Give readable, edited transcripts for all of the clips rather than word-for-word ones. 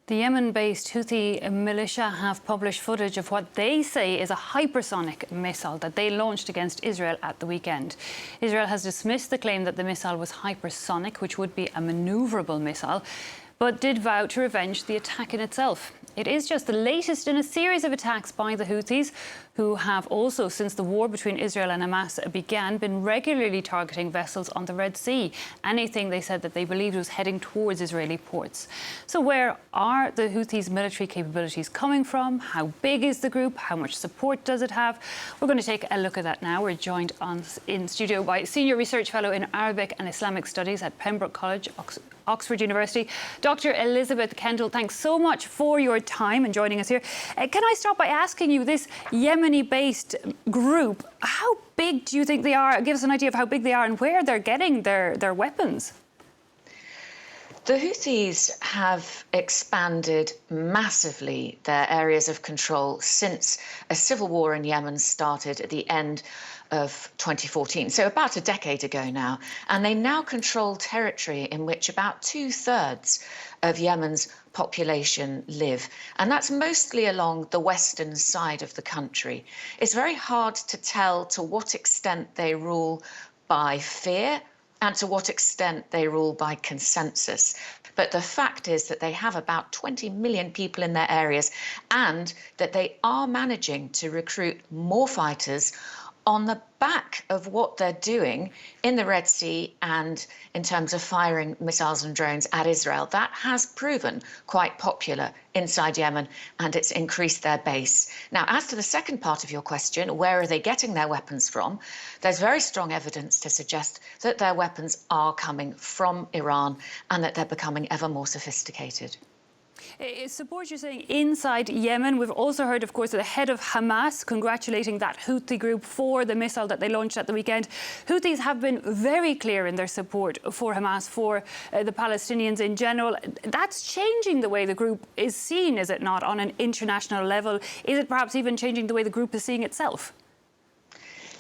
The Yemen-based Houthi militia have published footage of what they say is a hypersonic missile that they launched against Israel at the weekend. Israel has dismissed the claim that the missile was hypersonic, which would be a manoeuvrable missile, but did vow to revenge the attack in itself. It is just the latest in a series of attacks by the Houthis, who have also, since the war between Israel and Hamas began, been regularly targeting vessels on the Red Sea. Anything they said that they believed was heading towards Israeli ports. So where are the Houthis' military capabilities coming from? How big is the group? How much support does it have? We're going to take a look at that now. We're joined in studio by Senior Research Fellow in Arabic and Islamic Studies at Pembroke College, Oxford University, Dr. Elisabeth Kendall. Thanks so much for your time and joining us here. Can I start by asking you, this Yemeni-based group, how big do you think they are? Give us an idea of how big they are and where they're getting their weapons. The Houthis have expanded massively their areas of control since a civil war in Yemen started at the end of 2014, so about a decade ago now, and they now control territory in which about 2/3 of Yemen's population live, and that's mostly along the western side of the country. It's very hard to tell to what extent they rule by fear and to what extent they rule by consensus. But the fact is that they have about 20 million people in their areas, and that they are managing to recruit more fighters on the back of what they're doing in the Red Sea and in terms of firing missiles and drones at Israel. That has proven quite popular inside Yemen, and it's increased their base. Now, as to the second part of your question, where are they getting their weapons from? There's very strong evidence to suggest that their weapons are coming from Iran and that they're becoming ever more sophisticated. Support, you're saying, inside Yemen. We've also heard, of course, the head of Hamas congratulating that Houthi group for the missile that they launched at the weekend. Houthis have been very clear in their support for Hamas, for the Palestinians in general. That's changing the way the group is seen, is it not, on an international level? Is it perhaps even changing the way the group is seeing itself?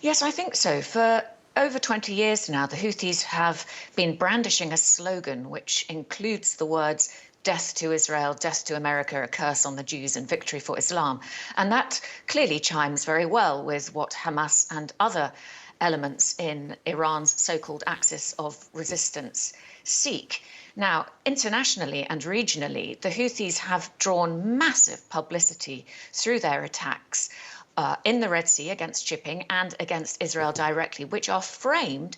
Yes, I think so. For over 20 years now, the Houthis have been brandishing a slogan which includes the words "Death to Israel, death to America, a curse on the Jews and victory for Islam." And that clearly chimes very well with what Hamas and other elements in Iran's so-called axis of resistance seek. Now, internationally and regionally, the Houthis have drawn massive publicity through their attacks in the Red Sea against shipping and against Israel directly, which are framed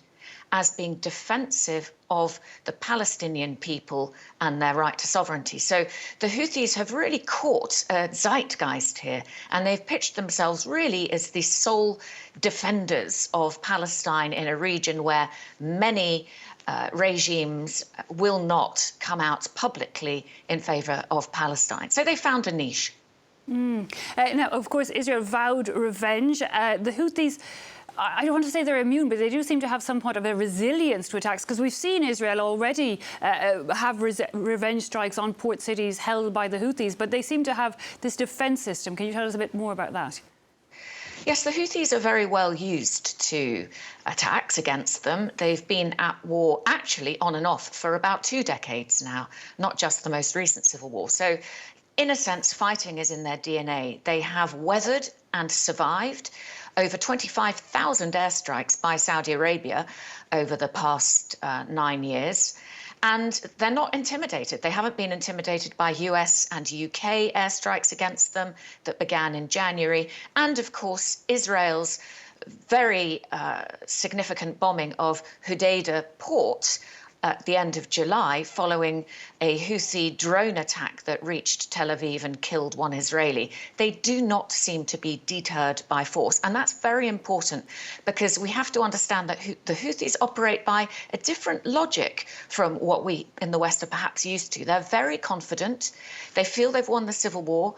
as being defensive of the Palestinian people and their right to sovereignty. So the Houthis have really caught a zeitgeist here, and they've pitched themselves really as the sole defenders of Palestine in a region where many regimes will not come out publicly in favour of Palestine. So they found a niche. Now, of course, Israel vowed revenge. The Houthis, I don't want to say they're immune, but they do seem to have somewhat of a resilience to attacks, because we've seen Israel already have revenge strikes on port cities held by the Houthis, but they seem to have this defence system. Can you tell us a bit more about that? Yes, the Houthis are very well used to attacks against them. They've been at war actually on and off for about 2 decades now, not just the most recent civil war. So in a sense, fighting is in their DNA. They have weathered and survived over 25,000 airstrikes by Saudi Arabia over the past 9 years. And they're not intimidated. They haven't been intimidated by US and UK airstrikes against them that began in January. And of course, Israel's very significant bombing of Hodeidah port at the end of July, following a Houthi drone attack that reached Tel Aviv and killed 1 Israeli. They do not seem to be deterred by force. And that's very important, because we have to understand that the Houthis operate by a different logic from what we in the West are perhaps used to. They're very confident. They feel they've won the civil war.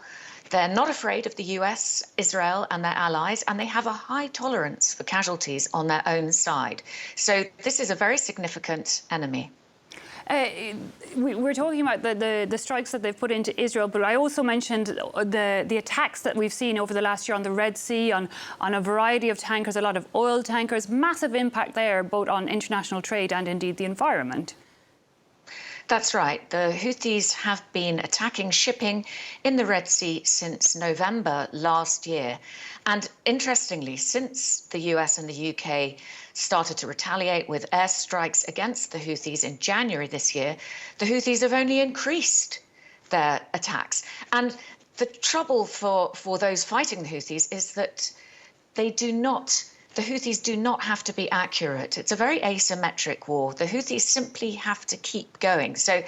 They're not afraid of the US, Israel and their allies, and they have a high tolerance for casualties on their own side. So this is a very significant enemy. We're talking about the strikes that they've put into Israel, but I also mentioned the attacks that we've seen over the last year on the Red Sea, on a variety of tankers, a lot of oil tankers, massive impact there, both on international trade and indeed the environment. That's right. The Houthis have been attacking shipping in the Red Sea since November last year. And interestingly, since the US and the UK started to retaliate with airstrikes against the Houthis in January this year, the Houthis have only increased their attacks. And the trouble for those fighting the Houthis is that the Houthis do not have to be accurate. It's a very asymmetric war. The Houthis simply have to keep going. So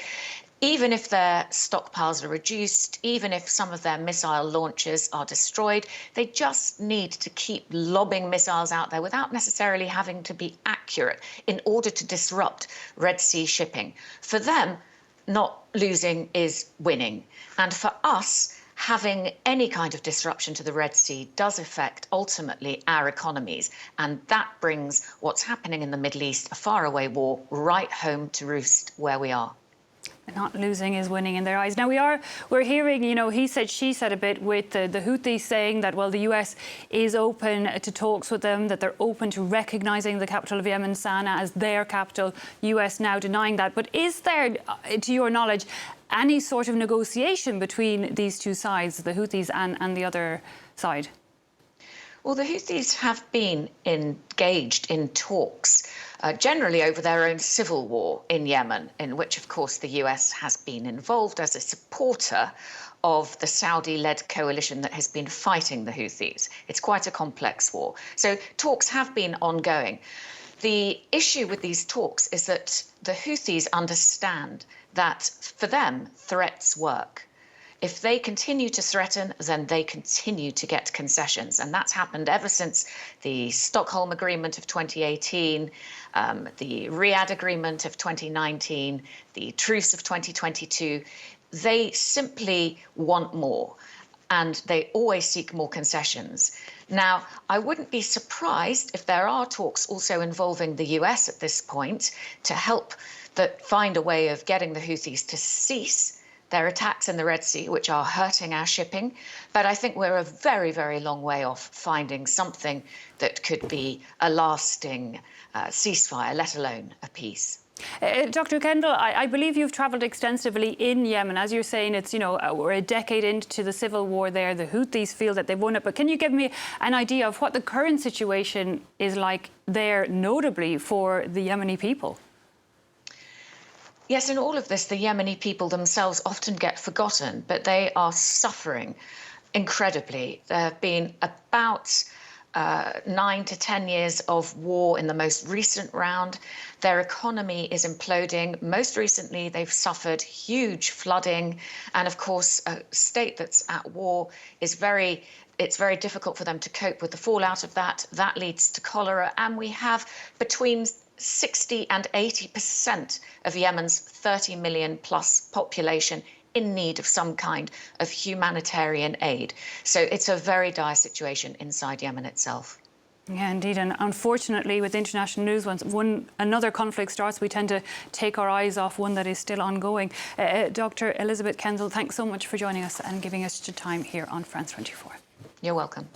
even if their stockpiles are reduced, even if some of their missile launchers are destroyed, they just need to keep lobbing missiles out there without necessarily having to be accurate in order to disrupt Red Sea shipping. For them, not losing is winning. And for us, having any kind of disruption to the Red Sea does affect ultimately our economies. And that brings what's happening in the Middle East, a faraway war, right home to roost where we are. Not losing is winning in their eyes. Now we're hearing, he said, she said a bit with the Houthis saying that, well, the US is open to talks with them, that they're open to recognising the capital of Yemen, Sana'a, as their capital. US now denying that. But is there, to your knowledge, any sort of negotiation between these two sides, the Houthis and the other side? Well, the Houthis have been engaged in talks, generally over their own civil war in Yemen, in which, of course, the US has been involved as a supporter of the Saudi-led coalition that has been fighting the Houthis. It's quite a complex war. So talks have been ongoing. The issue with these talks is that the Houthis understand that, for them, threats work. If they continue to threaten, then they continue to get concessions. And that's happened ever since the Stockholm Agreement of 2018, the Riyadh Agreement of 2019, the Truce of 2022. They simply want more, and they always seek more concessions. Now, I wouldn't be surprised if there are talks also involving the US at this point to help find a way of getting the Houthis to cease their attacks in the Red Sea, which are hurting our shipping. But I think we're a very, very long way off finding something that could be a lasting ceasefire, let alone a peace. Dr. Kendall, I believe you've travelled extensively in Yemen. As you're saying, it's, we're a decade into the civil war there. The Houthis feel that they've won it. But can you give me an idea of what the current situation is like there, notably for the Yemeni people? Yes, in all of this, the Yemeni people themselves often get forgotten, but they are suffering incredibly. There have been about 9 to 10 years of war in the most recent round. Their economy is imploding. Most recently, they've suffered huge flooding. And of course, a state that's at war is it's very difficult for them to cope with the fallout of that. That leads to cholera. And we have between 60 and 80% of Yemen's 30 million plus population in need of some kind of humanitarian aid. So it's a very dire situation inside Yemen itself. Yeah, indeed. And unfortunately, with international news, once another conflict starts, we tend to take our eyes off one that is still ongoing. Dr. Elisabeth Kendall, thanks so much for joining us and giving us your time here on France 24. You're welcome.